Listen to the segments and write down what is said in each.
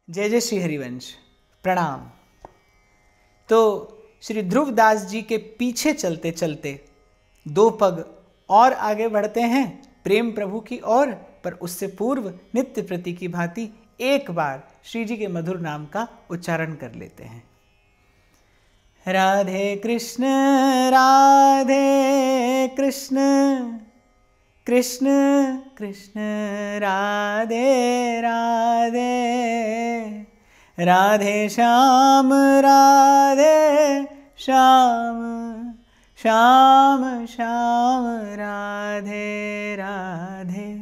जय जय श्री हरिवंश, प्रणाम। तो श्री ध्रुवदास जी के पीछे चलते चलते दो पग और आगे बढ़ते हैं प्रेम प्रभु की ओर, पर उससे पूर्व नित्य प्रति की भांति एक बार श्री जी के मधुर नाम का उच्चारण कर लेते हैं। राधे कृष्ण कृष्ण कृष्ण राधे राधे, राधे श्याम श्याम श्याम राधे राधे,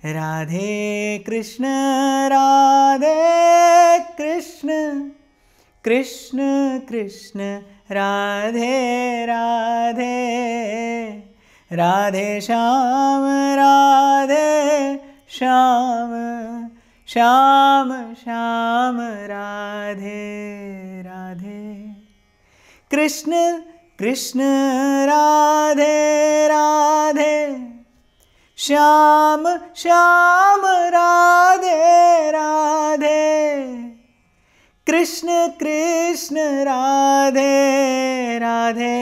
राधे कृष्ण कृष्ण कृष्ण राधे राधे, राधे श्याम श्याम श्याम राधे राधे, कृष्ण कृष्ण राधे राधे, श्याम श्याम राधे राधे, कृष्ण कृष्ण राधे राधे,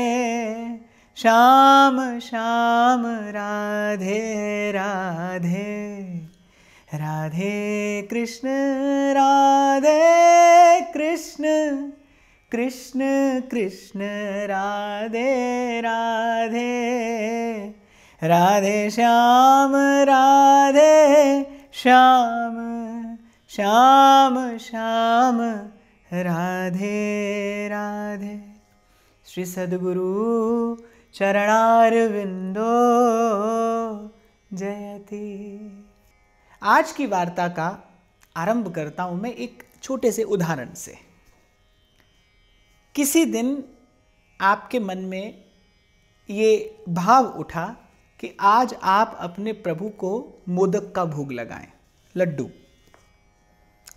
श्याम श्याम राधे राधे, राधे कृष्ण कृष्ण कृष्ण राधे राधे, राधे श्याम श्याम श्याम राधे राधे। श्री सद्गुरु चरणारविंदो जयति। आज की वार्ता का आरंभ करता हूं मैं एक छोटे से उदाहरण से। किसी दिन आपके मन में ये भाव उठा कि आज आप अपने प्रभु को मोदक का भोग लगाएं, लड्डू।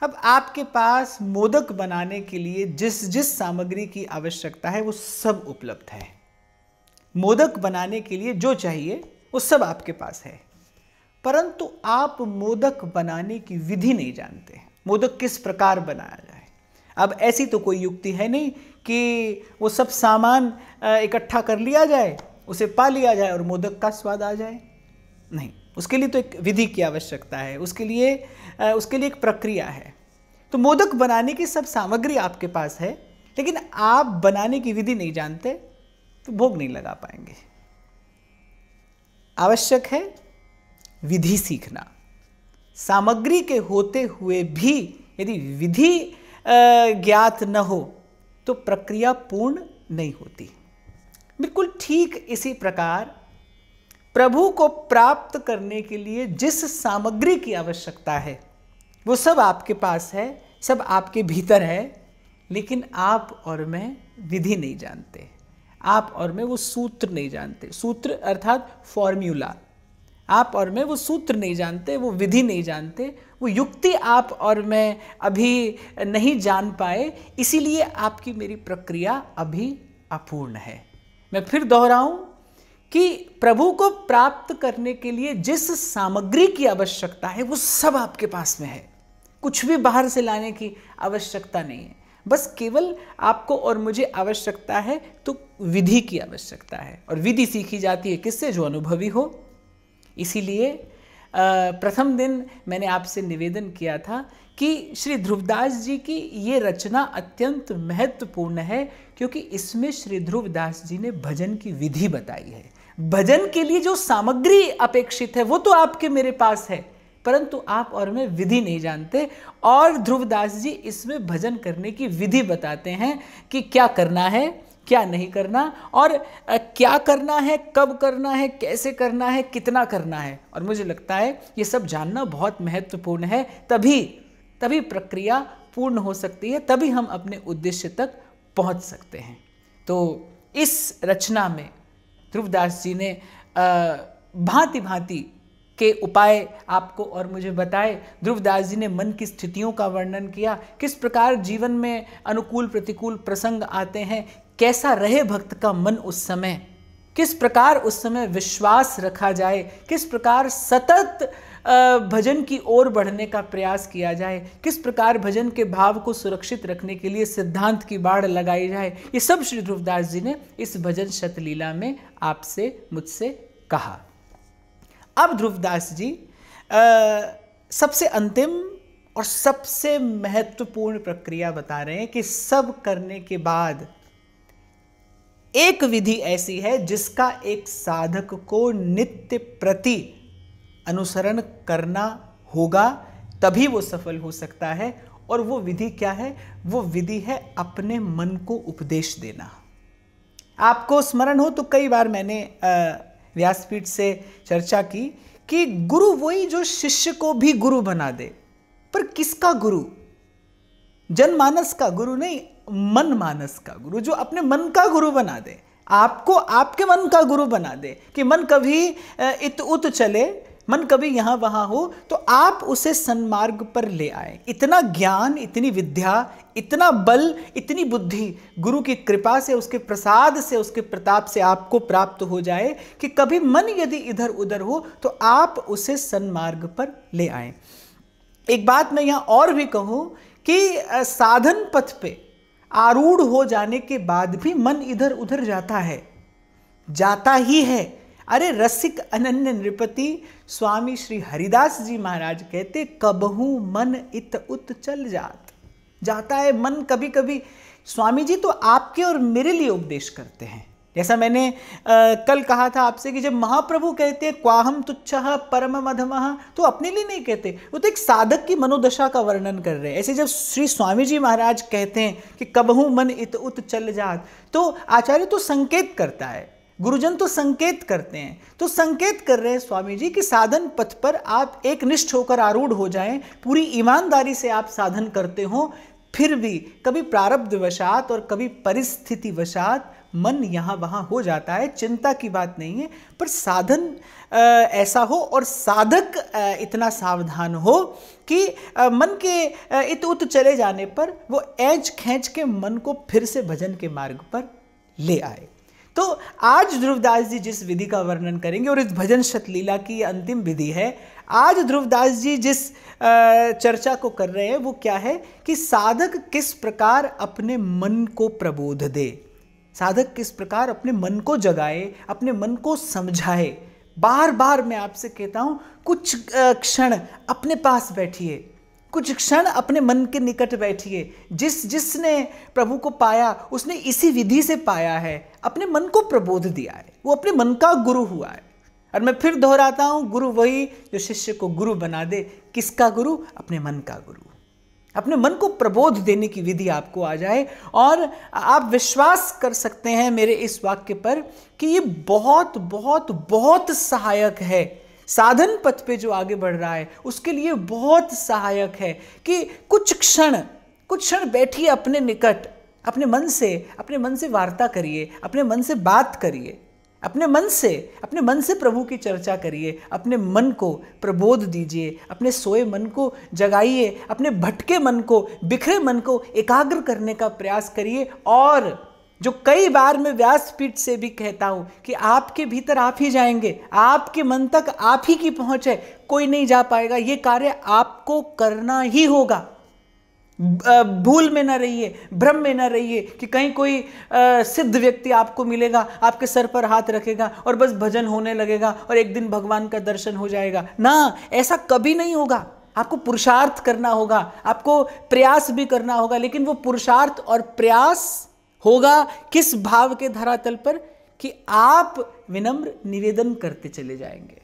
अब आपके पास मोदक बनाने के लिए जिस जिस सामग्री की आवश्यकता है वो सब उपलब्ध है। मोदक बनाने के लिए जो चाहिए वो सब आपके पास है, परंतु आप मोदक बनाने की विधि नहीं जानते। मोदक किस प्रकार बनाया जाए। अब ऐसी तो कोई युक्ति है नहीं कि वो सब सामान इकट्ठा कर लिया जाए, उसे पा लिया जाए और मोदक का स्वाद आ जाए। नहीं, उसके लिए तो एक विधि की आवश्यकता है, उसके लिए एक प्रक्रिया है। तो मोदक बनाने की सब सामग्री आपके पास है, लेकिन आप बनाने की विधि नहीं जानते तो भोग नहीं लगा पाएंगे। आवश्यक है विधि सीखना। सामग्री के होते हुए भी यदि विधि ज्ञात न हो तो प्रक्रिया पूर्ण नहीं होती। बिल्कुल ठीक इसी प्रकार प्रभु को प्राप्त करने के लिए जिस सामग्री की आवश्यकता है वो सब आपके पास है, सब आपके भीतर है, लेकिन आप और मैं विधि नहीं जानते। आप और मैं वो सूत्र नहीं जानते। सूत्र अर्थात फॉर्म्यूला। आप और मैं वो सूत्र नहीं जानते, वो विधि नहीं जानते, वो युक्ति आप और मैं अभी नहीं जान पाए, इसीलिए आपकी मेरी प्रक्रिया अभी अपूर्ण है। मैं फिर दोहराऊं कि प्रभु को प्राप्त करने के लिए जिस सामग्री की आवश्यकता है वो सब आपके पास में है। कुछ भी बाहर से लाने की आवश्यकता नहीं है। बस केवल आपको और मुझे आवश्यकता है तो विधि की आवश्यकता है, और विधि सीखी जाती है किससे? जो अनुभवी हो। इसीलिए प्रथम दिन मैंने आपसे निवेदन किया था कि श्री ध्रुवदास जी की ये रचना अत्यंत महत्वपूर्ण है, क्योंकि इसमें श्री ध्रुवदास जी ने भजन की विधि बताई है। भजन के लिए जो सामग्री अपेक्षित है वो तो आपके मेरे पास है, परंतु आप और मैं विधि नहीं जानते। और ध्रुवदास जी इसमें भजन करने की विधि बताते हैं कि क्या करना है, क्या नहीं करना, और क्या करना है, कब करना है, कैसे करना है, कितना करना है। और मुझे लगता है ये सब जानना बहुत महत्वपूर्ण है। तभी प्रक्रिया पूर्ण हो सकती है, तभी हम अपने उद्देश्य तक पहुंच सकते हैं। तो इस रचना में ध्रुवदास जी ने भांति भांति के उपाय आपको और मुझे बताए। ध्रुवदास जी ने मन की स्थितियों का वर्णन किया, किस प्रकार जीवन में अनुकूल प्रतिकूल प्रसंग आते हैं, कैसा रहे भक्त का मन उस समय, किस प्रकार उस समय विश्वास रखा जाए, किस प्रकार सतत भजन की ओर बढ़ने का प्रयास किया जाए, किस प्रकार भजन के भाव को सुरक्षित रखने के लिए सिद्धांत की बाड़ लगाई जाए, ये सब श्री ध्रुवदास जी ने इस भजन शतलीला में आपसे मुझसे कहा। अब ध्रुवदास जी सबसे अंतिम और सबसे महत्वपूर्ण प्रक्रिया बता रहे हैं कि सब करने के बाद एक विधि ऐसी है जिसका एक साधक को नित्य प्रति अनुसरण करना होगा, तभी वो सफल हो सकता है। और वो विधि क्या है? वो विधि है अपने मन को उपदेश देना। आपको स्मरण हो तो कई बार मैंने व्यासपीठ से चर्चा की कि गुरु वही जो शिष्य को भी गुरु बना दे, पर किसका गुरु? जनमानस का गुरु नहीं, मन मानस का गुरु, जो अपने मन का गुरु बना दे, आपको आपके मन का गुरु बना दे कि मन कभी इत उत चले, मन कभी यहाँ वहाँ हो, तो आप उसे सन्मार्ग पर ले आए। इतना ज्ञान, इतनी विद्या, इतना बल, इतनी बुद्धि गुरु की कृपा से, उसके प्रसाद से, उसके प्रताप से आपको प्राप्त हो जाए कि कभी मन यदि इधर उधर हो तो आप उसे सन्मार्ग पर ले आए। एक बात मैं यहाँ और भी कहूँ कि साधन पथ पे आरूढ़ हो जाने के बाद भी मन इधर उधर जाता है, जाता ही है। अरे रसिक अनन्य नृपति स्वामी श्री हरिदास जी महाराज कहते, कबहू मन इत उत चल जाता है मन कभी कभी। स्वामी जी तो आपके और मेरे लिए उपदेश करते हैं। जैसा मैंने कल कहा था आपसे कि जब महाप्रभु कहते हैं क्वाहम तुच्छः परम मधमः, तो अपने लिए नहीं कहते, वो तो एक साधक की मनोदशा का वर्णन कर रहे हैं। ऐसे जब श्री स्वामी जी महाराज कहते हैं कि कबहू मन इत उत चल जात, तो आचार्य तो संकेत करता है, गुरुजन तो संकेत करते हैं। तो संकेत कर रहे हैं स्वामी जी कि साधन पथ पर आप एक निष्ठ होकर आरूढ़ हो जाएं, पूरी ईमानदारी से आप साधन करते हो, फिर भी कभी प्रारब्ध वशात और कभी परिस्थिति वशात मन यहाँ वहाँ हो जाता है, चिंता की बात नहीं है। पर साधन ऐसा हो और साधक इतना सावधान हो कि मन के इत उत चले जाने पर वो ऐज खींच के मन को फिर से भजन के मार्ग पर ले आए। तो आज ध्रुवदास जी जिस विधि का वर्णन करेंगे, और इस भजन शतलीला की अंतिम विधि है, आज ध्रुवदास जी जिस चर्चा को कर रहे हैं वो क्या है कि साधक किस प्रकार अपने मन को प्रबोध दे, साधक किस प्रकार अपने मन को जगाए, अपने मन को समझाए। बार बार मैं आपसे कहता हूँ, कुछ क्षण अपने पास बैठिए, कुछ क्षण अपने मन के निकट बैठिए। जिसने प्रभु को पाया उसने इसी विधि से पाया है, अपने मन को प्रबोध दिया है, वो अपने मन का गुरु हुआ है। और मैं फिर दोहराता हूँ, गुरु वही जो शिष्य को गुरु बना दे। किसका गुरु? अपने मन का गुरु। अपने मन को प्रबोध देने की विधि आपको आ जाए, और आप विश्वास कर सकते हैं मेरे इस वाक्य पर कि ये बहुत बहुत बहुत सहायक है। साधन पथ पे जो आगे बढ़ रहा है उसके लिए बहुत सहायक है कि कुछ क्षण बैठिए अपने निकट, अपने मन से वार्ता करिए, अपने मन से बात करिए, अपने मन से प्रभु की चर्चा करिए, अपने मन को प्रबोध दीजिए, अपने सोए मन को जगाइए, अपने भटके मन को, बिखरे मन को एकाग्र करने का प्रयास करिए। और जो कई बार मैं व्यासपीठ से भी कहता हूं कि आपके भीतर आप ही जाएंगे, आपके मन तक आप ही की पहुंच है, कोई नहीं जा पाएगा। ये कार्य आपको करना ही होगा। भूल में ना रहिए, भ्रम में ना रहिए कि कहीं कोई सिद्ध व्यक्ति आपको मिलेगा, आपके सर पर हाथ रखेगा और बस भजन होने लगेगा और एक दिन भगवान का दर्शन हो जाएगा। ना, ऐसा कभी नहीं होगा। आपको पुरुषार्थ करना होगा, आपको प्रयास भी करना होगा, लेकिन वो पुरुषार्थ और प्रयास होगा किस भाव के धरातल पर कि आप विनम्र निवेदन करते चले जाएंगे।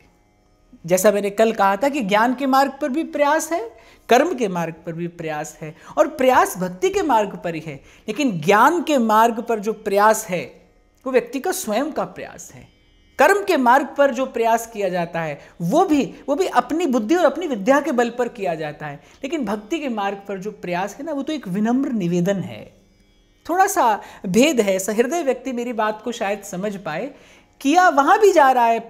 जैसा मैंने कल कहा था कि ज्ञान के मार्ग पर भी प्रयास है, कर्म के मार्ग पर भी प्रयास है, और प्रयास भक्ति के मार्ग पर ही है। लेकिन ज्ञान के मार्ग पर जो प्रयास है वो व्यक्ति का स्वयं का प्रयास है। कर्म के मार्ग पर जो प्रयास किया जाता है वो भी अपनी बुद्धि और अपनी विद्या के बल पर किया जाता है। लेकिन भक्ति के मार्ग पर जो प्रयास है ना, वो तो एक विनम्र निवेदन है। थोड़ा सा भेद है। सहृदय व्यक्ति मेरी बात को शायद समझ पाए। किया वहां भी जा रहा है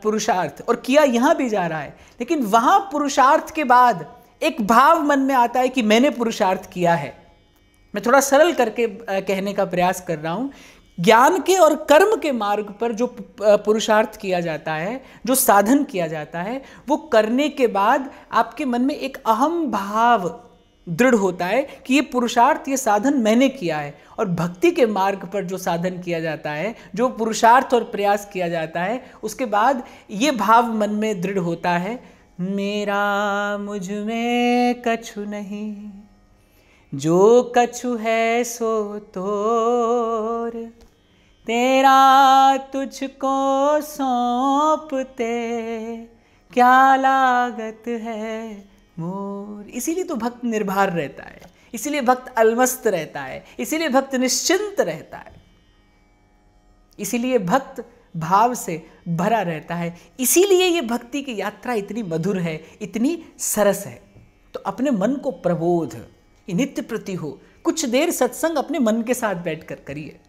पुरुषार्थ, और किया यहां भी जा रहा है, लेकिन वहां पुरुषार्थ के बाद एक भाव मन में आता है कि मैंने पुरुषार्थ किया है। मैं थोड़ा सरल करके कहने का प्रयास कर रहा हूं। ज्ञान के और कर्म के मार्ग पर जो पुरुषार्थ किया जाता है, जो साधन किया जाता है, वो करने के बाद आपके मन में एक अहम भाव दृढ़ होता है कि ये पुरुषार्थ, ये साधन मैंने किया है। और भक्ति के मार्ग पर जो साधन किया जाता है, जो पुरुषार्थ और प्रयास किया जाता है, उसके बाद ये भाव मन में दृढ़ होता है, मेरा मुझ में कछु नहीं, जो कछु है सो तोर, तेरा तुझको सौंपते क्या लागत है मोर। इसीलिए तो भक्त निर्भर रहता है, इसीलिए भक्त अलमस्त रहता है, इसीलिए भक्त निश्चिंत रहता है, इसीलिए भक्त भाव से भरा रहता है, इसीलिए ये भक्ति की यात्रा इतनी मधुर है, इतनी सरस है। तो अपने मन को प्रबोध, ये नित्य प्रति हो। कुछ देर सत्संग अपने मन के साथ बैठकर करिए,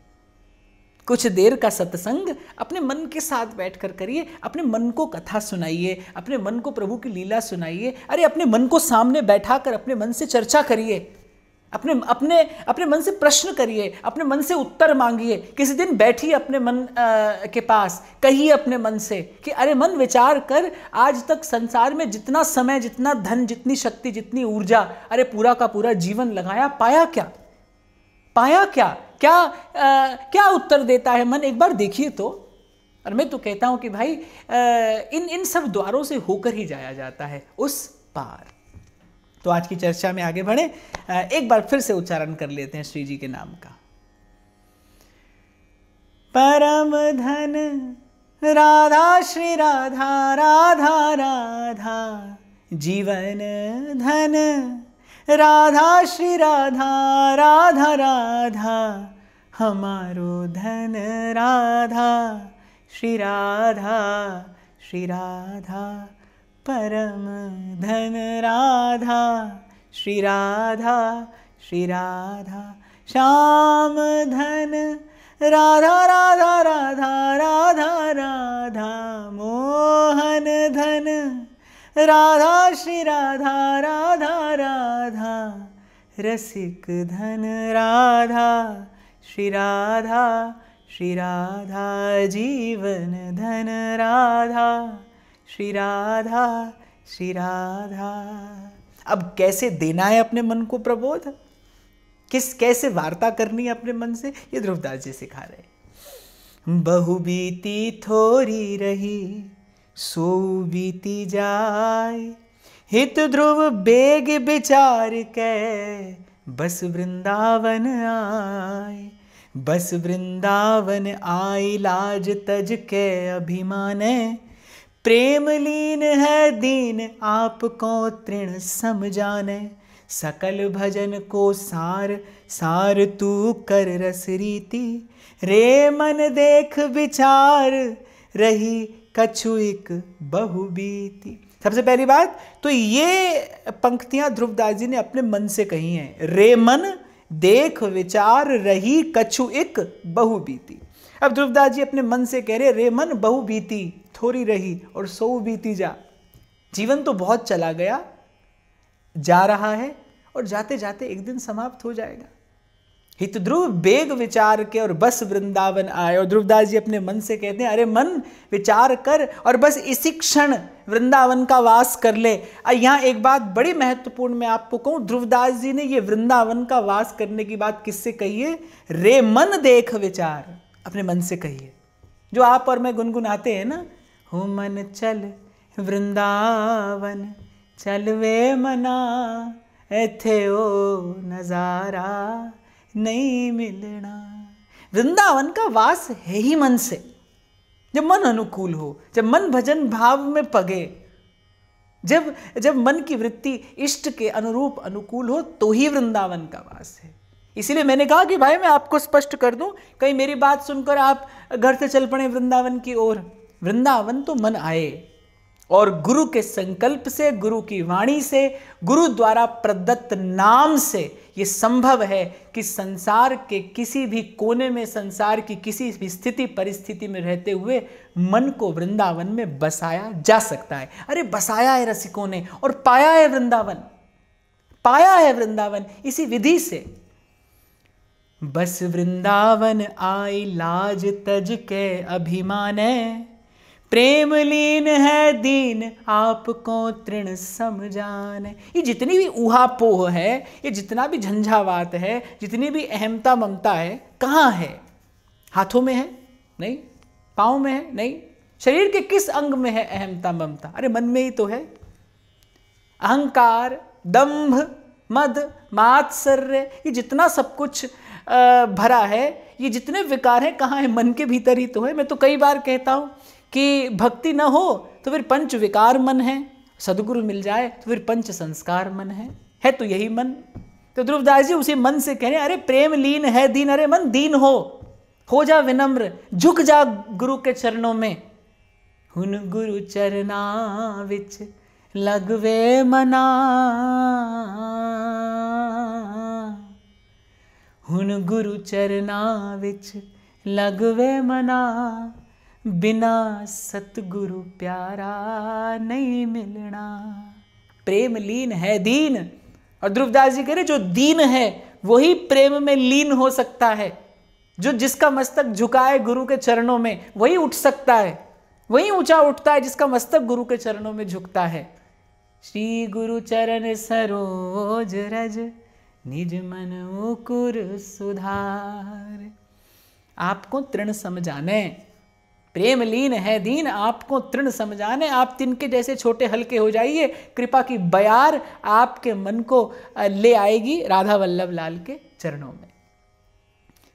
कुछ देर का सत्संग अपने मन के साथ बैठकर करिए, अपने मन को कथा सुनाइए, अपने मन को प्रभु की लीला सुनाइए। अरे अपने मन को सामने बैठाकर अपने मन से चर्चा करिए, अपने अपने अपने मन से प्रश्न करिए, अपने मन से उत्तर मांगिए। किसी दिन बैठिए अपने मन के पास, कहिए अपने मन से कि अरे मन विचार कर, आज तक संसार में जितना समय, जितना धन, जितनी शक्ति, जितनी ऊर्जा, अरे पूरा का पूरा जीवन लगाया, पाया क्या? पाया क्या? क्या उत्तर देता है मन? एक बार देखिए तो। और मैं तो कहता हूं कि भाई इन सब द्वारों से होकर ही जाया जाता है उस पार। तो आज की चर्चा में आगे बढ़े, एक बार फिर से उच्चारण कर लेते हैं श्री जी के नाम का। परम धन राधा श्री राधा, राधा राधा जीवन धन, राधा श्री राधा, राधा राधा हमारो धन, राधा श्री राधा, श्री राधा परम धन, राधा श्री राधा, श्री राधा श्याम धन, राधा राधा राधा, राधा राधा मोहन धन, राधा श्री राधा, राधा राधा रसिक धन, राधा श्री राधा, श्री राधा जीवन धन, राधा श्री राधा, श्री राधा। अब कैसे देना है अपने मन को प्रबोध, कैसे वार्ता करनी है अपने मन से, ये ध्रुवदास जी सिखा रहे। बहु बीती थोड़ी रही, सो बीती जाए, हित ध्रुव बेग विचार के, बस वृंदावन आए, बस वृंदावन आई, लाज तज के अभिमाने, प्रेम लीन है दीन आपको तृण समझाने, सकल भजन को सार सार तू कर रस रीति, रे मन देख विचार रही कछु एक बहु बीती। सबसे पहली बात तो ये पंक्तियां ध्रुवदास जी ने अपने मन से कही हैं, रे मन देख विचार रही कछु एक बहु बीती। अब ध्रुवदास जी अपने मन से कह रहे, रे मन बहु बीती थोड़ी रही और सौ बीती जा। जीवन तो बहुत चला गया, जा रहा है और जाते जाते एक दिन समाप्त हो जाएगा। हित ध्रुव बेग विचार के और बस वृंदावन आए। और ध्रुवदास जी अपने मन से कहते हैं, अरे मन विचार कर और बस इसी क्षण वृंदावन का वास कर ले। यहाँ एक बात बड़ी महत्वपूर्ण मैं आपको कहूँ, ध्रुवदास जी ने ये वृंदावन का वास करने की बात किससे कही है? रे मन देख विचार, अपने मन से कही है। जो आप और मैं गुनगुनाते हैं ना, हो मन चल वृंदावन चल वे मना, एथे ओ नजारा नहीं मिलना। वृंदावन का वास है ही मन से। जब मन अनुकूल हो, जब मन भजन भाव में पगे, जब मन की वृत्ति इष्ट के अनुरूप अनुकूल हो, तो ही वृंदावन का वास है। इसीलिए मैंने कहा कि भाई मैं आपको स्पष्ट कर दूं, कहीं मेरी बात सुनकर आप घर से चल पड़े वृंदावन की ओर। वृंदावन तो मन आए और गुरु के संकल्प से, गुरु की वाणी से, गुरु द्वारा प्रदत्त नाम से ये संभव है कि संसार के किसी भी कोने में, संसार की किसी भी स्थिति परिस्थिति में रहते हुए मन को वृंदावन में बसाया जा सकता है। अरे बसाया है रसिकों ने और पाया है वृंदावन, पाया है वृंदावन इसी विधि से। बस वृंदावन आई लाज तज के अभिमाने, प्रेम लीन है दीन आपको तृण समझाने। ये जितनी भी ऊहापोह है, ये जितना भी झंझावात है, जितनी भी अहमता ममता है, कहाँ है? हाथों में है? नहीं। पाँव में है? नहीं। शरीर के किस अंग में है अहमता ममता? अरे मन में ही तो है। अहंकार, दंभ, मद, मात्सर्य, ये जितना सब कुछ भरा है, ये जितने विकार हैं, कहाँ है? मन के भीतर ही तो है। मैं तो कई बार कहता हूँ कि भक्ति न हो तो फिर पंच विकार मन है, सदगुरु मिल जाए तो फिर पंच संस्कार मन है तो यही मन। तो ध्रुवदास जी उसी मन से कह रहे हैं, अरे प्रेम लीन है दीन, अरे मन दीन हो जा विनम्र, झुक जा गुरु के चरणों में। हुन गुरु चरना विच लगवे मना, हुन गुरु चरना विच लगवे मना, बिना सतगुरु प्यारा नहीं मिलना। प्रेम लीन है दीन, और ध्रुवदास जी कह रहे जो दीन है वही प्रेम में लीन हो सकता है। जो जिसका मस्तक झुकाए गुरु के चरणों में वही उठ सकता है, वही ऊंचा उठता है जिसका मस्तक गुरु के चरणों में झुकता है। श्री गुरु चरण सरोज रज, निज मन मुकुर सुधार। आपको तृण समझाने, प्रेम लीन है दीन आपको तृण समझाने। आप तिनके जैसे छोटे हल्के हो जाइए, कृपा की बयार आपके मन को ले आएगी राधा वल्लभ लाल के चरणों में।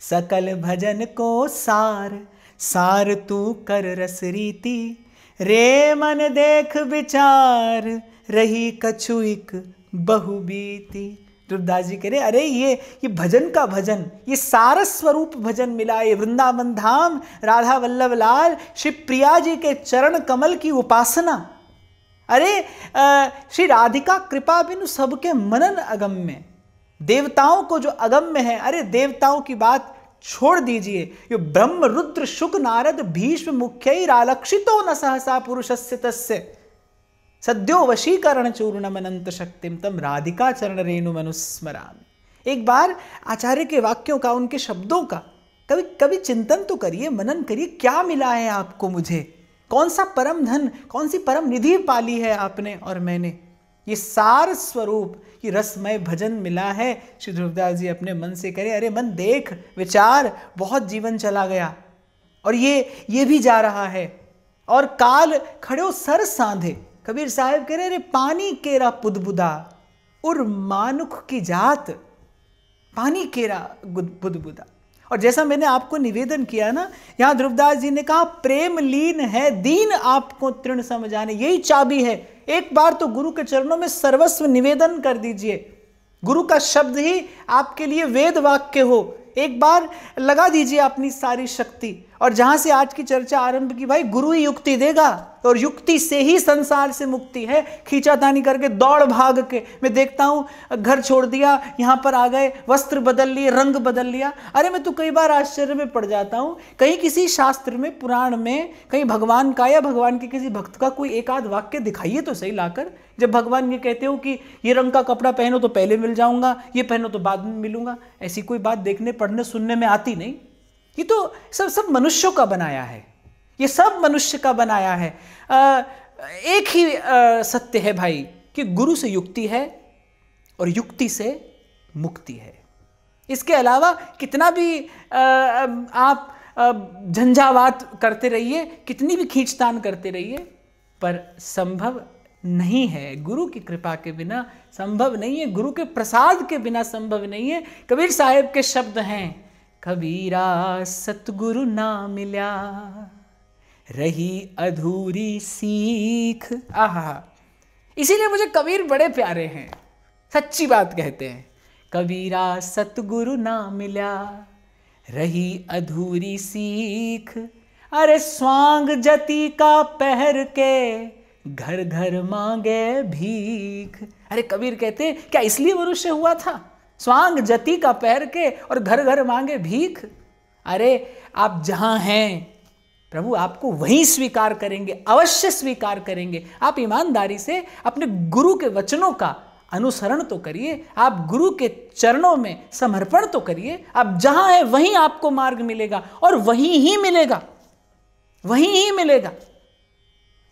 सकल भजन को सार, सार तू कर रस रीति, रे मन देख विचार, रही कछु एक बहुबीती। ध्रुवदास जी कह रहे अरे ये भजन का भजन, ये सारस स्वरूप भजन मिला, ये वृंदावन धाम, राधा वल्लभ लाल, श्री प्रिया जी के चरण कमल की उपासना। अरे श्री राधिका कृपा बिनु सबके मनन अगम्य, देवताओं को जो अगम्य है, अरे देवताओं की बात छोड़ दीजिए, ये ब्रह्म रुद्र शुक नारद भीष्म मुख्यैरालक्षितो न सहसा पुरुषस्य तस्य, सद्यो वशीकरण चूर्णम अनंत शक्तिम तम राधिका चरण रेणु मनुस्मरामि। एक बार आचार्य के वाक्यों का, उनके शब्दों का कभी कभी चिंतन तो करिए, मनन करिए, क्या मिला है आपको, मुझे कौन सा परम धन, कौन सी परम निधि पाली है आपने और मैंने। ये सार स्वरूप, ये रसमय भजन मिला है। श्री ध्रुवदास जी अपने मन से करे अरे मन देख विचार, बहुत जीवन चला गया और ये भी जा रहा है, और काल खड़ो सर सांधे। कबीर साहब कह रहे अरे पानी केरा पुदबुदा उर मानुख की जात, पानी केरा बुदबुदा। और जैसा मैंने आपको निवेदन किया ना, यहाँ ध्रुवदास जी ने कहा प्रेम लीन है दीन आपको तृण समझाने, यही चाबी है। एक बार तो गुरु के चरणों में सर्वस्व निवेदन कर दीजिए, गुरु का शब्द ही आपके लिए वेद वाक्य हो। एक बार लगा दीजिए अपनी सारी शक्ति, और जहां से आज की चर्चा आरंभ की, भाई गुरु ही युक्ति देगा, और युक्ति से ही संसार से मुक्ति है। खींचातानी करके दौड़ भाग के, मैं देखता हूं घर छोड़ दिया, यहां पर आ गए, वस्त्र बदल लिए, रंग बदल लिया। अरे मैं तो कई बार आश्चर्य में पड़ जाता हूं, कहीं किसी शास्त्र में, पुराण में, कहीं भगवान का या भगवान के किसी भक्त का कोई एक आध वाक्य दिखाइए तो सही लाकर, जब भगवान ये कहते हो कि ये रंग का कपड़ा पहनो तो पहले मिल जाऊंगा, ये पहनो तो बाद में मिलूंगा। ऐसी कोई बात देखने पढ़ने सुनने में आती नहीं। ये तो सब मनुष्यों का बनाया है, ये सब मनुष्य का बनाया है। एक ही सत्य है भाई कि गुरु से युक्ति है और युक्ति से मुक्ति है। इसके अलावा कितना भी आप झंझावात करते रहिए, कितनी भी खींचतान करते रहिए, पर संभव नहीं है। गुरु की कृपा के बिना संभव नहीं है, गुरु के प्रसाद के बिना संभव नहीं है। कबीर साहब के शब्द हैं, कबीरा सतगुरु ना मिल्या, रही अधूरी सीख। आहा, इसीलिए मुझे कबीर बड़े प्यारे हैं, सच्ची बात कहते हैं। कबीरा सतगुरु ना मिल्या, रही अधूरी सीख, अरे स्वांग जति का पहर के, घर घर मांगे भीख। अरे कबीर कहते हैं क्या इसलिए मनुष्य हुआ था, स्वांग जति का पहर के और घर घर मांगे भीख। अरे आप जहां हैं प्रभु आपको वहीं स्वीकार करेंगे, अवश्य स्वीकार करेंगे। आप ईमानदारी से अपने गुरु के वचनों का, अनुसरण तो करिए, आप गुरु के चरणों में समर्पण तो करिए। आप जहां है वहीं आपको मार्ग मिलेगा और वहीं ही मिलेगा, वहीं ही मिलेगा।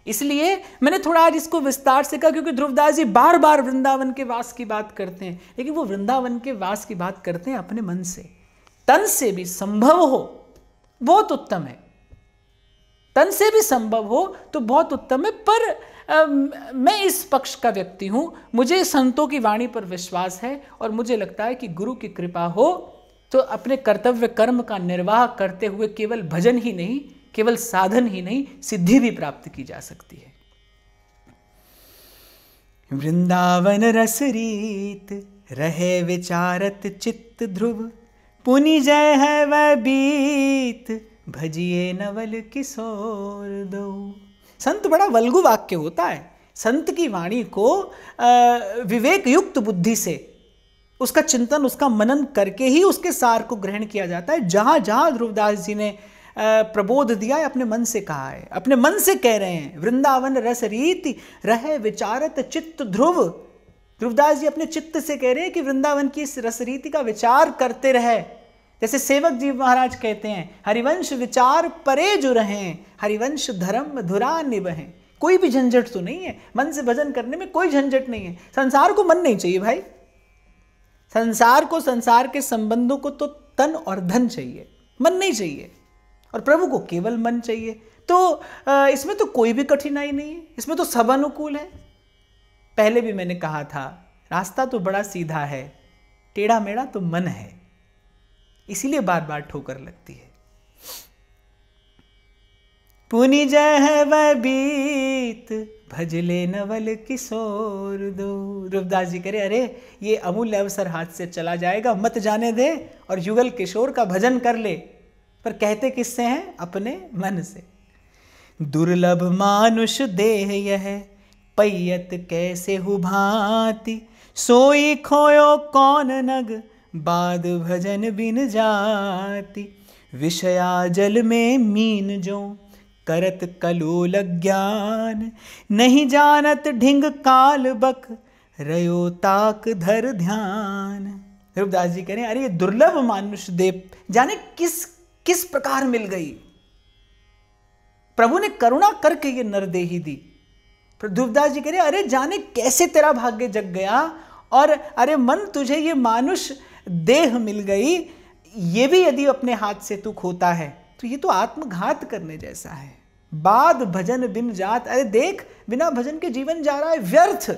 इसलिए मैंने थोड़ा आज इसको विस्तार से कहा, क्योंकि ध्रुवदास जी बार बार वृंदावन के वास की बात करते हैं, लेकिन वो वृंदावन के वास की बात करते हैं अपने मन से। तन से भी संभव हो बहुत उत्तम है, तन से भी संभव हो तो बहुत उत्तम है। पर मैं इस पक्ष का व्यक्ति हूं, मुझे संतों की वाणी पर विश्वास है और मुझे लगता है कि गुरु की कृपा हो तो अपने कर्तव्य कर्म का निर्वाह करते हुए केवल भजन ही नहीं, केवल साधन ही नहीं, सिद्धि भी प्राप्त की जा सकती है। वृंदावन रस रीत रहे विचारत चित्त ध्रुव, पुनि जय है वह बीत, भजिए नवल किशोर दो। संत बड़ा वल्गु वाक्य होता है। संत की वाणी को विवेक युक्त बुद्धि से उसका चिंतन, उसका मनन करके ही उसके सार को ग्रहण किया जाता है। जहां जहां ध्रुवदास जी ने प्रबोध दिया है, अपने मन से कहा है, अपने मन से कह रहे हैं। वृंदावन रस रीति रहे विचारत चित्त ध्रुव, ध्रुवदास जी अपने चित्त से कह रहे हैं कि वृंदावन की इस रस रीति का विचार करते रहे। जैसे सेवक जी महाराज कहते हैं, हरिवंश विचार परे जो रहें, हरिवंश धर्म धुरा निभहें। कोई भी झंझट तो नहीं है, मन से भजन करने में कोई झंझट नहीं है। संसार को मन नहीं चाहिए भाई, संसार को, संसार के संबंधों को तो तन और धन चाहिए, मन नहीं चाहिए। और प्रभु को केवल मन चाहिए। तो इसमें तो कोई भी कठिनाई नहीं है, इसमें तो सब अनुकूल है। पहले भी मैंने कहा था, रास्ता तो बड़ा सीधा है, टेढ़ा मेढ़ा तो मन है, इसीलिए बार बार ठोकर लगती है। पुनि जय है वह बीत, भजले नवल किशोर दो। ध्रुवदास जी करे, अरे ये अमूल्य अवसर हाथ से चला जाएगा, मत जाने दे और युगल किशोर का भजन कर ले। पर कहते किससे हैं? अपने मन से। दुर्लभ मानुष देह यह, पैयत कैसे हु भांति, सोई खोयो कौन नग, बाद भजन बिन जाति। विषया जल में मीन जो, करत कलोल ज्ञान, नहीं जानत ढिंग काल बक, रयो ताक धर ध्यान। ध्रुवदास जी कह रहे हैं, अरे ये दुर्लभ मानुष देह जाने किस प्रकार मिल गई, प्रभु ने करुणा करके ये नरदेही दी। ध्रुवदास जी कह रहे, अरे जाने कैसे तेरा भाग्य जग गया, और अरे मन तुझे ये मानुष देह मिल गई, ये भी यदि अपने हाथ से तू खोता है तो ये तो आत्मघात करने जैसा है। बाद भजन बिन जात, अरे देख बिना भजन के जीवन जा रहा है व्यर्थ,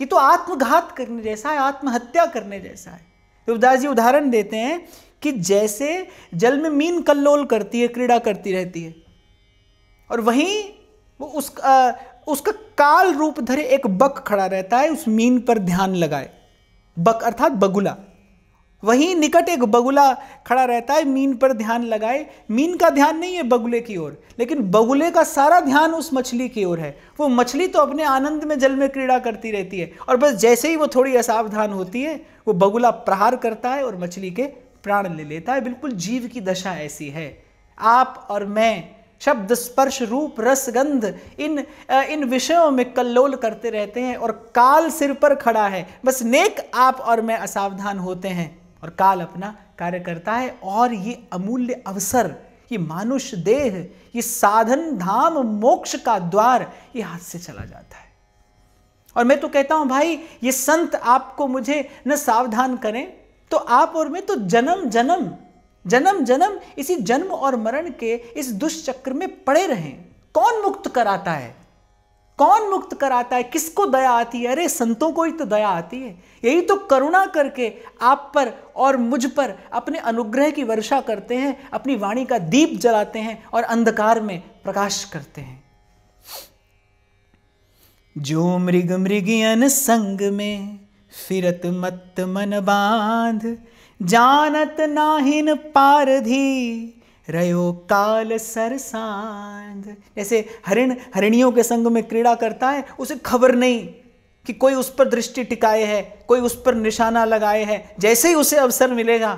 ये तो आत्मघात करने जैसा है, आत्महत्या करने जैसा है। ध्रुवदास जी उदाहरण देते हैं कि जैसे जल में मीन कल्लोल करती है, क्रीड़ा करती रहती है, और वहीं वो उसका काल रूप धरे एक बक खड़ा रहता है, उस मीन पर ध्यान लगाए। बक अर्थात बगुला, वहीं निकट एक बगुला खड़ा रहता है, मीन पर ध्यान लगाए। मीन का ध्यान नहीं है बगुले की ओर, लेकिन बगुले का सारा ध्यान उस मछली की ओर है। वो मछली तो अपने आनंद में जल में क्रीड़ा करती रहती है, और बस जैसे ही वो थोड़ी असावधान होती है, वो बगुला प्रहार करता है और मछली के प्राण ले लेता है। बिल्कुल जीव की दशा ऐसी है। आप और मैं शब्द स्पर्श रूप रस गंध इन विषयों में कल्लोल करते रहते हैं, और काल सिर पर खड़ा है। बस नेक आप और मैं असावधान होते हैं और काल अपना कार्य करता है। और ये अमूल्य अवसर, ये मानुष देह, ये साधन धाम मोक्ष का द्वार, ये हाथ से चला जाता है। और मैं तो कहता हूं भाई, ये संत आपको मुझे न सावधान करें तो आप और मैं तो जन्म जन्म इसी जन्म और मरण के इस दुष्चक्र में पड़े रहें। कौन मुक्त कराता है? कौन मुक्त कराता है? किसको दया आती है? अरे संतों को ही तो दया आती है। यही तो करुणा करके आप पर और मुझ पर अपने अनुग्रह की वर्षा करते हैं, अपनी वाणी का दीप जलाते हैं और अंधकार में प्रकाश करते हैं। जो मृग मृगियन संग में, फिरत मत मन बांध, जानत नाहिन पारधी, रयो काल सरसांध। जैसे हरिण हरिणियों के संग में क्रीड़ा करता है, उसे खबर नहीं कि कोई उस पर दृष्टि टिकाए है, कोई उस पर निशाना लगाए है। जैसे ही उसे अवसर मिलेगा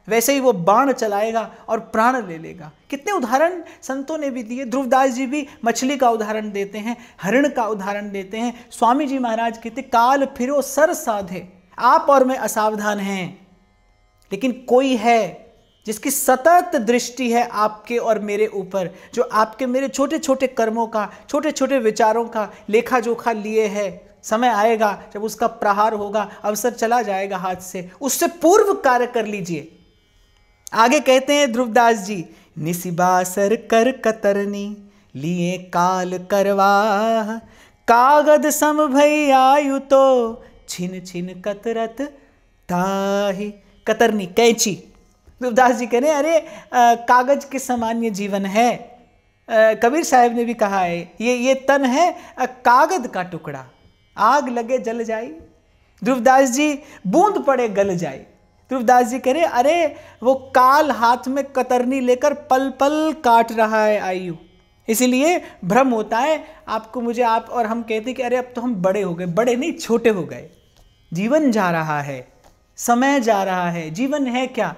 वैसे ही वो बाण चलाएगा और प्राण ले लेगा। कितने उदाहरण संतों ने भी दिए। ध्रुवदास जी भी मछली का उदाहरण देते हैं, हरिण का उदाहरण देते हैं। स्वामी जी महाराज कहते काल फिरो सर साधे, आप और मैं असावधान हैं, लेकिन कोई है जिसकी सतत दृष्टि है आपके और मेरे ऊपर, जो आपके मेरे छोटे छोटे कर्मों का, छोटे छोटे विचारों का लेखा जोखा लिए है। समय आएगा जब उसका प्रहार होगा, अवसर चला जाएगा हाथ से, उससे पूर्व कार्य कर लीजिए। आगे कहते हैं ध्रुवदास जी, निसिबासर कर कतरनी लिए काल करवाह, कागद सम भई आयु तो छिन छिन कतरत ताहि। कतरनी कैंची। ध्रुवदास जी कह रहे हैं अरे कागज के समान ये जीवन है। कबीर साहब ने भी कहा है ये तन है कागज का टुकड़ा, आग लगे जल जाए, ध्रुवदास जी बूंद पड़े गल जाए। ध्रुवदास जी कह रहे अरे वो काल हाथ में कतरनी लेकर पल पल काट रहा है आयु, इसीलिए भ्रम होता है आपको मुझे। आप और हम कहते हैं कि अरे अब तो हम बड़े हो गए। बड़े नहीं, छोटे हो गए। जीवन जा रहा है, समय जा रहा है। जीवन है क्या?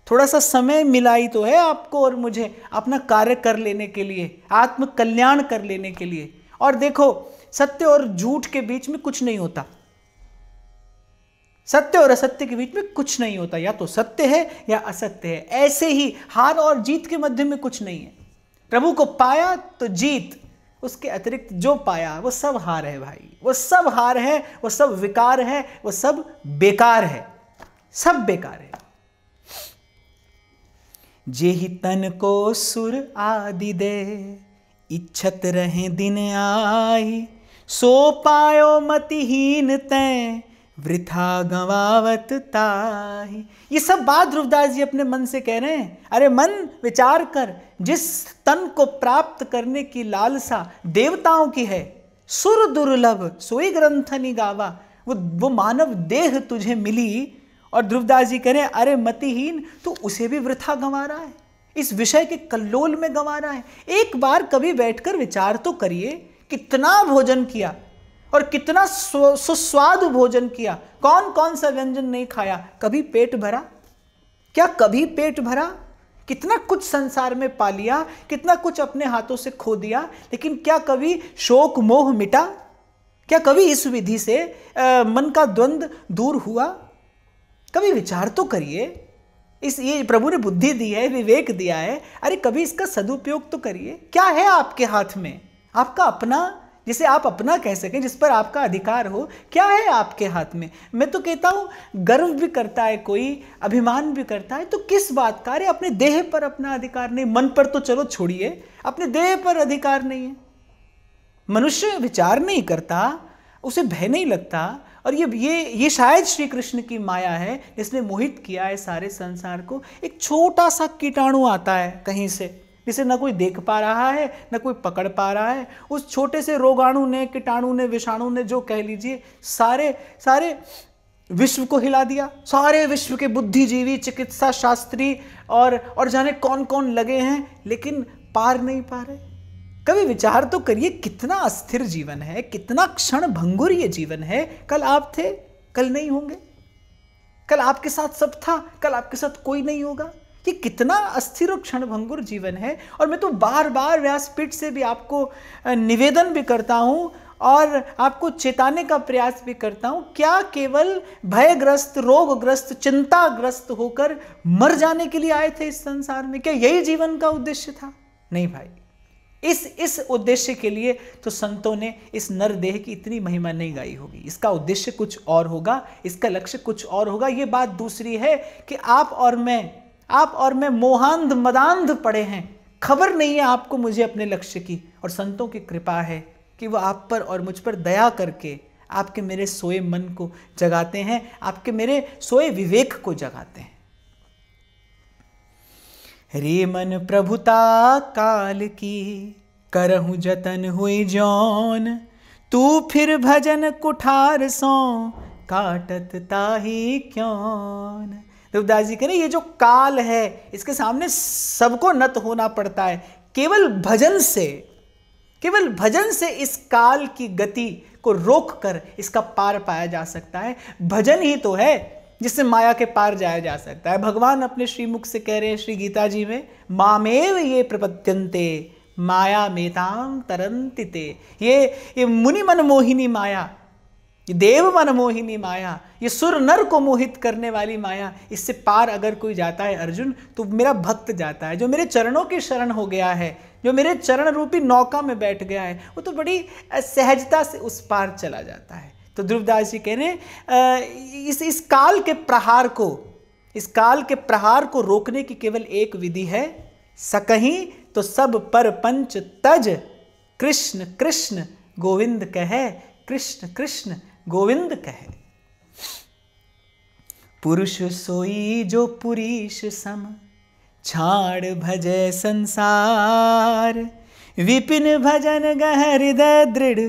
थोड़ा सा समय मिला ही तो है आपको और मुझे अपना कार्य कर लेने के लिए, आत्म कल्याण कर लेने के लिए। और देखो सत्य और झूठ के बीच में कुछ नहीं होता, सत्य और असत्य के बीच में कुछ नहीं होता। या तो सत्य है या असत्य है। ऐसे ही हार और जीत के मध्य में कुछ नहीं है। प्रभु को पाया तो जीत, उसके अतिरिक्त जो पाया वो सब हार है भाई। वो सब हार है, वो सब विकार है, वो सब बेकार है, सब बेकार है। जेहि तन को सुर आदि दे, इच्छत रहे दिन आई, सो पायो मतिहीन तै, वृथा गंवावत ताहि। ये सब बात ध्रुवदास जी अपने मन से कह रहे हैं। अरे मन विचार कर, जिस तन को प्राप्त करने की लालसा देवताओं की है, सुर दुर्लभ सोई ग्रंथनि गावा, वो मानव देह तुझे मिली। और ध्रुवदास जी कह रहे हैं अरे मतिहीन, तो उसे भी वृथा गंवा रहा है, इस विषय के कल्लोल में गंवा रहा है। एक बार कभी बैठकर विचार तो करिए, कितना भोजन किया और कितना सुस्वादु भोजन किया। कौन कौन सा व्यंजन नहीं खाया? कभी पेट भरा? क्या कभी पेट भरा? कितना कुछ संसार में पा लिया, कितना कुछ अपने हाथों से खो दिया, लेकिन क्या कभी शोक मोह मिटा? क्या कभी इस विधि से मन का द्वंद्व दूर हुआ? कभी विचार तो करिए। ये प्रभु ने बुद्धि दी है, विवेक दिया है, अरे कभी इसका सदुपयोग तो करिए। क्या है आपके हाथ में? आपका अपना, जिसे आप अपना कह सकें, जिस पर आपका अधिकार हो, क्या है आपके हाथ में? मैं तो कहता हूं गर्व भी करता है कोई, अभिमान भी करता है, तो किस बात का? अरे अपने देह पर अपना अधिकार नहीं, मन पर तो चलो छोड़िए, अपने देह पर अधिकार नहीं है। मनुष्य विचार नहीं करता, उसे भय नहीं लगता। और ये शायद श्री कृष्ण की माया है जिसने मोहित किया है सारे संसार को। एक छोटा सा कीटाणु आता है कहीं से, जिसे न कोई देख पा रहा है न कोई पकड़ पा रहा है। उस छोटे से रोगाणु ने, कीटाणु ने, विषाणु ने, जो कह लीजिए, सारे विश्व को हिला दिया। सारे विश्व के बुद्धिजीवी, चिकित्सा शास्त्री और जाने कौन कौन लगे हैं, लेकिन पार नहीं पा रहे। कभी विचार तो करिए, कितना अस्थिर जीवन है, कितना क्षण भंगुर ये जीवन है। कल आप थे, कल नहीं होंगे। कल आपके साथ सब था, कल आपके साथ कोई नहीं होगा। ये कितना अस्थिर और क्षण भंगुर जीवन है। और मैं तो बार बार व्यासपीठ से भी आपको निवेदन भी करता हूं और आपको चेताने का प्रयास भी करता हूं, क्या केवल भयग्रस्त, रोगग्रस्त, चिंताग्रस्त होकर मर जाने के लिए आए थे इस संसार में? क्या यही जीवन का उद्देश्य था? नहीं भाई, इस उद्देश्य के लिए तो संतों ने इस नर देह की इतनी महिमा नहीं गाई होगी। इसका उद्देश्य कुछ और होगा, इसका लक्ष्य कुछ और होगा। ये बात दूसरी है कि आप और मैं मोहांध मदांध पड़े हैं, खबर नहीं है आपको मुझे अपने लक्ष्य की। और संतों की कृपा है कि वो आप पर और मुझ पर दया करके आपके मेरे सोए मन को जगाते हैं, आपके मेरे सोए विवेक को जगाते हैं। रे मन प्रभुता काल की, करहु जतन हुई जौन, तू फिर भजन कुठार सो, काटत ताही क्यों। ध्रुवदास जी कह रहे ये जो काल है, इसके सामने सबको नत होना पड़ता है। केवल भजन से इस काल की गति को रोक कर इसका पार पाया जा सकता है। भजन ही तो है जिससे माया के पार जाया जा सकता है। भगवान अपने श्रीमुख से कह रहे हैं श्री गीता जी में, मामेव ये प्रपद्यन्ते माया मेताम तरन्ति ते। ये मुनि मन मोहिनी माया, ये देव मन मोहिनी माया, ये सुर नर को मोहित करने वाली माया, इससे पार अगर कोई जाता है अर्जुन तो मेरा भक्त जाता है, जो मेरे चरणों की शरण हो गया है, जो मेरे चरण रूपी नौका में बैठ गया है, वो तो बड़ी सहजता से उस पार चला जाता है। तो ध्रुवदास जी कह रहे हैं इस काल के प्रहार को, इस काल के प्रहार को रोकने की केवल एक विधि है, सकहीं तो सब पर पंच तज, कृष्ण कृष्ण गोविंद कहे, कृष्ण कृष्ण गोविंद कहे। पुरुष सोई जो पुरीष सम, छाड़ भजय संसार, विपिन भजन गह हृदय दृढ़,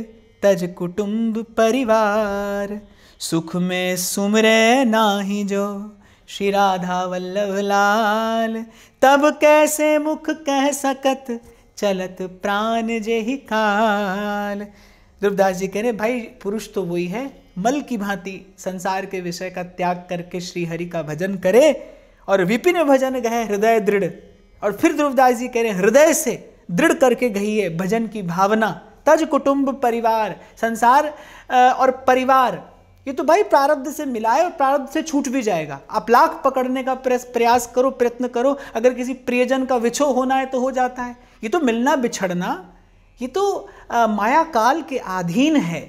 तज कुटुंब परिवार, सुख में सुमरे नाही जो श्री राधा वल्लभ लाल, तब कैसे मुख कह सकत चलत प्राण जेहि काल। ध्रुवदास जी कह रहे भाई पुरुष तो वही है, मल की भांति संसार के विषय का त्याग करके श्री हरि का भजन करे, और विपिन भजन गए हृदय दृढ़। और फिर ध्रुवदास जी कह रहे हृदय से दृढ़ करके गई है भजन की भावना, तज कुटुंब परिवार, संसार और परिवार ये तो भाई प्रारब्ध से मिला है और प्रारब्ध से छूट भी जाएगा। आप लाख पकड़ने का प्रयास करो, प्रयत्न करो, अगर किसी प्रियजन का विछोह होना है तो हो जाता है। ये तो मिलना बिछड़ना, ये तो माया काल के अधीन है,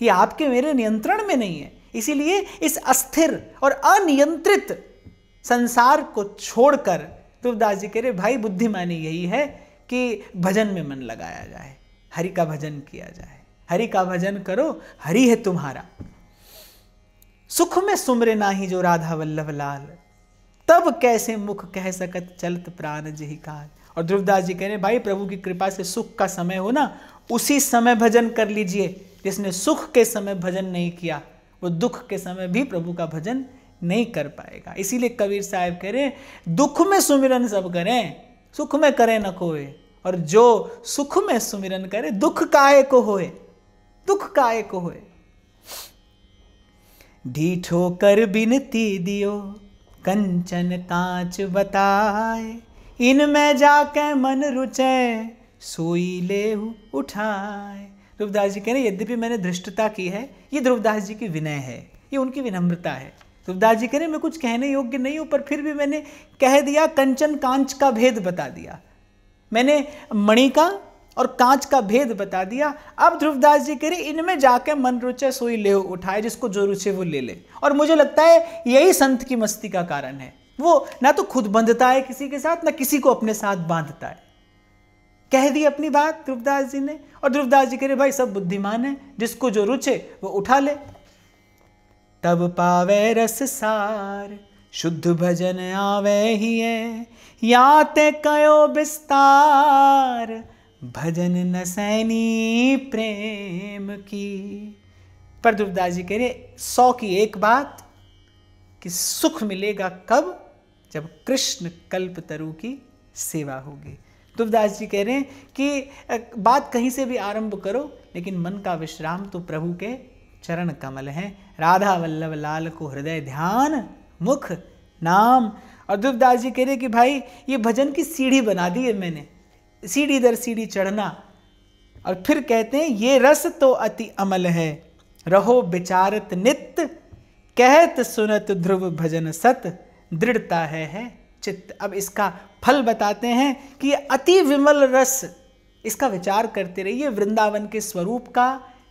ये आपके मेरे नियंत्रण में नहीं है। इसीलिए इस अस्थिर और अनियंत्रित संसार को छोड़कर ध्रुवदास जी कह रहे भाई बुद्धिमानी यही है कि भजन में मन लगाया जाए, हरि का भजन किया जाए। हरि का भजन करो, हरि है तुम्हारा। सुख में सुमरे नाही जो राधा वल्लभ लाल, तब कैसे मुख कह सकत चलत प्राण जेहि काल। और ध्रुवदास जी कह रहे भाई प्रभु की कृपा से सुख का समय हो ना, उसी समय भजन कर लीजिए। जिसने सुख के समय भजन नहीं किया वो दुख के समय भी प्रभु का भजन नहीं कर पाएगा। इसीलिए कबीर साहब कह रहे दुख में सुमिरन सब करें, सुख में करें न कोय, और जो सुख में सुमिरन करे दुख काहे को होए, दुख काहे को होए। ढीठो कर बिनती दियो कंचन कांच बताए, इनमें जाके मन रुचे सोई लेहु उठाए। ध्रुवदास जी कह रहे यद्यपि मैंने धृष्टता की है, ये ध्रुवदास जी की विनय है, ये उनकी विनम्रता है। ध्रुवदास जी कह रहे मैं कुछ कहने योग्य नहीं हूं, पर फिर भी मैंने कह दिया, कंचन कांच का भेद बता दिया, मैंने मणि का और कांच का भेद बता दिया। अब ध्रुवदास जी कह रहे इनमें जाके मन रुचे सोई ले उठाए, जिसको जो रुचे वो ले ले। और मुझे लगता है यही संत की मस्ती का कारण है, वो ना तो खुद बंधता है किसी के साथ, ना किसी को अपने साथ बांधता है। कह दी अपनी बात ध्रुवदास जी ने, और ध्रुवदास जी कह रहे भाई सब बुद्धिमान है, जिसको जो रुचे वो उठा ले। तब पावे रस सार शुद्ध भजन आवे ही है, याते कयो विस्तार भजन न सैनी प्रेम की। पर ध्रुवदास जी कह रहे 100 की एक बात कि सुख मिलेगा कब, जब कृष्ण कल्पतरु की सेवा होगी। ध्रुवदास जी कह रहे हैं कि बात कहीं से भी आरंभ करो, लेकिन मन का विश्राम तो प्रभु के चरण कमल हैं। राधा वल्लभ लाल को हृदय ध्यान मुख नाम। और ध्रुवदास जी कह रहे कि भाई ये भजन की सीढ़ी बना दी है मैंने, सीढ़ी दर सीढ़ी चढ़ना। और फिर कहते हैं ये रस तो अति अमल है, रहो विचारत नित्य, कहत सुनत ध्रुव भजन सत, दृढ़ता है चित्त। अब इसका फल बताते हैं कि ये अति विमल रस, इसका विचार करते रहिए वृंदावन के स्वरूप का,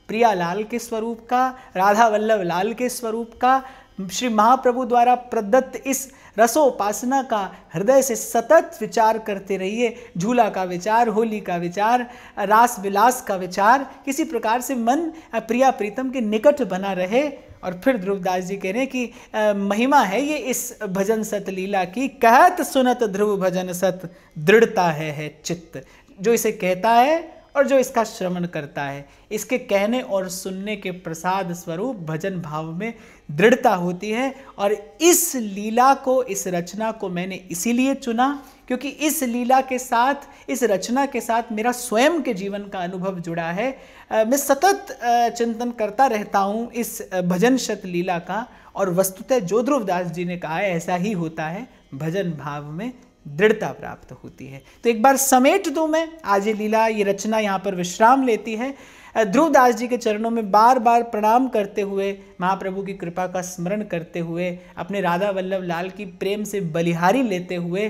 प्रियालाल के स्वरूप का, राधा वल्लभ लाल के स्वरूप का, श्री महाप्रभु द्वारा प्रदत्त इस रसोपासना का हृदय से सतत विचार करते रहिए। झूला का विचार, होली का विचार, रास विलास का विचार, किसी प्रकार से मन प्रिया प्रीतम के निकट बना रहे। और फिर ध्रुवदास जी कह रहे हैं कि महिमा है ये इस भजन सत लीला की, कहत सुनत ध्रुव भजन सत, दृढ़ता है चित्त। जो इसे कहता है और जो इसका श्रवण करता है, इसके कहने और सुनने के प्रसाद स्वरूप भजन भाव में दृढ़ता होती है। और इस लीला को, इस रचना को मैंने इसीलिए चुना क्योंकि इस लीला के साथ, इस रचना के साथ मेरा स्वयं के जीवन का अनुभव जुड़ा है। मैं सतत चिंतन करता रहता हूँ इस भजन शत लीला का, और वस्तुतः जो ध्रुवदास जी ने कहा है ऐसा ही होता है, भजन भाव में दृढ़ता प्राप्त होती है। तो एक बार समेट दूं मैं, आज ये लीला, ये रचना यहाँ पर विश्राम लेती है। ध्रुवदास जी के चरणों में बार बार प्रणाम करते हुए, महाप्रभु की कृपा का स्मरण करते हुए, अपने राधा वल्लभ लाल की प्रेम से बलिहारी लेते हुए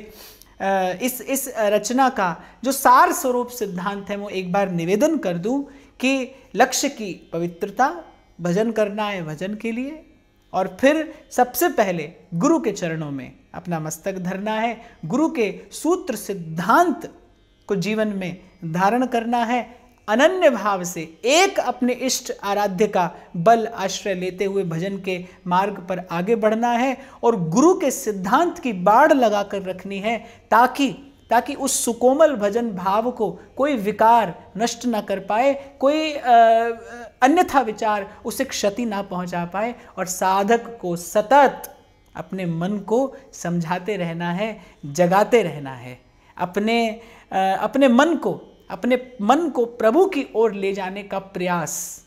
इस रचना का जो सार स्वरूप सिद्धांत है वो एक बार निवेदन कर दूं कि लक्ष्य की पवित्रता, भजन करना है भजन के लिए, और फिर सबसे पहले गुरु के चरणों में अपना मस्तक धरना है, गुरु के सूत्र सिद्धांत को जीवन में धारण करना है, अनन्य भाव से एक अपने इष्ट आराध्य का बल आश्रय लेते हुए भजन के मार्ग पर आगे बढ़ना है, और गुरु के सिद्धांत की बाड़ लगाकर रखनी है ताकि उस सुकोमल भजन भाव को कोई विकार नष्ट ना कर पाए, कोई अन्यथा विचार उसे क्षति ना पहुंचा पाए, और साधक को सतत अपने मन को समझाते रहना है, जगाते रहना है, अपने मन को प्रभु की ओर ले जाने का प्रयास,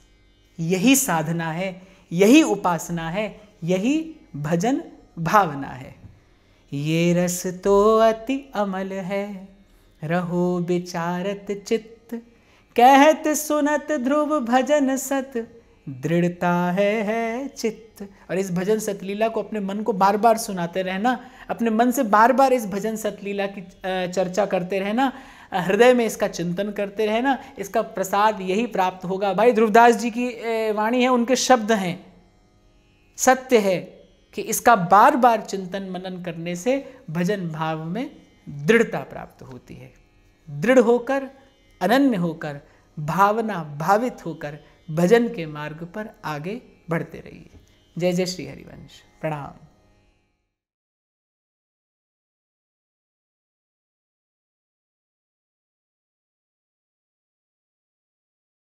यही साधना है, यही उपासना है, यही भजन भावना है। ये रस तो अति अमल है, रहो विचारत चित्त, कहत सुनत ध्रुव भजन सत, दृढ़ता है चित्त। और इस भजन सतलीला को अपने मन को बार बार सुनाते रहना, अपने मन से बार बार इस भजन सतलीला की चर्चा करते रहना, हृदय में इसका चिंतन करते रहना, इसका प्रसाद यही प्राप्त होगा। भाई ध्रुवदास जी की वाणी है, उनके शब्द हैं, सत्य है कि इसका बार बार चिंतन मनन करने से भजन भाव में दृढ़ता प्राप्त होती है। दृढ़ होकर, अनन्य होकर, भावना भावित होकर भजन के मार्ग पर आगे बढ़ते रहिए। जय जय श्री हरिवंश। प्रणाम।